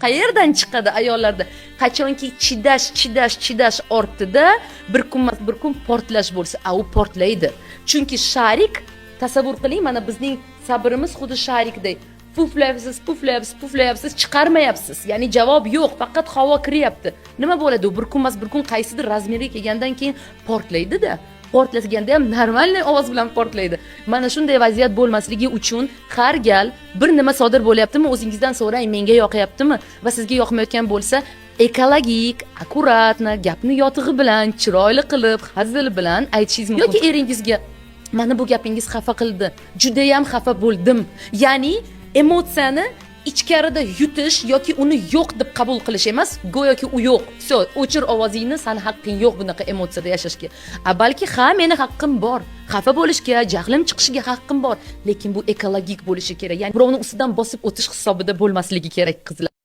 qayerdan chiqadi ayollarda? Qachonki chidash ortida bir kun portlash bo'lsa, u portlaydi. Chunki sharik, tasavvur qiling, mana bizning sabrimiz xuddi sharikday. Puflayapsiz, chiqarmayapsiz. Ya'ni javob yo'q, faqat havo kiryapti. Nima bo'ladi? Bir kun qaysidir razmerga kelgandan keyin portlaydi-da. Portlatganda ham normalniy ovoz bilan portlaydi. Mana shunday vaziyat bo'lmasligi uchun har gal bir nima sodir bo'lyaptimi, o'zingizdan so'rang, menga yoqyaptimi va sizga yoqmayotgan bo'lsa, ekologik, akkuratni, gapni yotig'i bilan, chiroyli qilib, hazil bilan aytishingiz mumkin. Yoki eringizga mana bu gapingiz xafa qildi, juda ham xafa bo'ldim. Ya'ni emotsiyani ichkarida yutish yoki uni yo'q deb qabul qilish emas, go'yoki u yo'q. Vso, o'chir ovozingni, san haqqing yo'q bunaqa emotsiyada yashashga. Balki meni haqqim bor. Xafa bo'lishga, jahlim chiqishiga haqqim bor, lekin bu ekologik bo'lishi kerak. Ya'ni birovning ustidan bosib o'tish hisobida bo'lmasligi kerak, qizlar.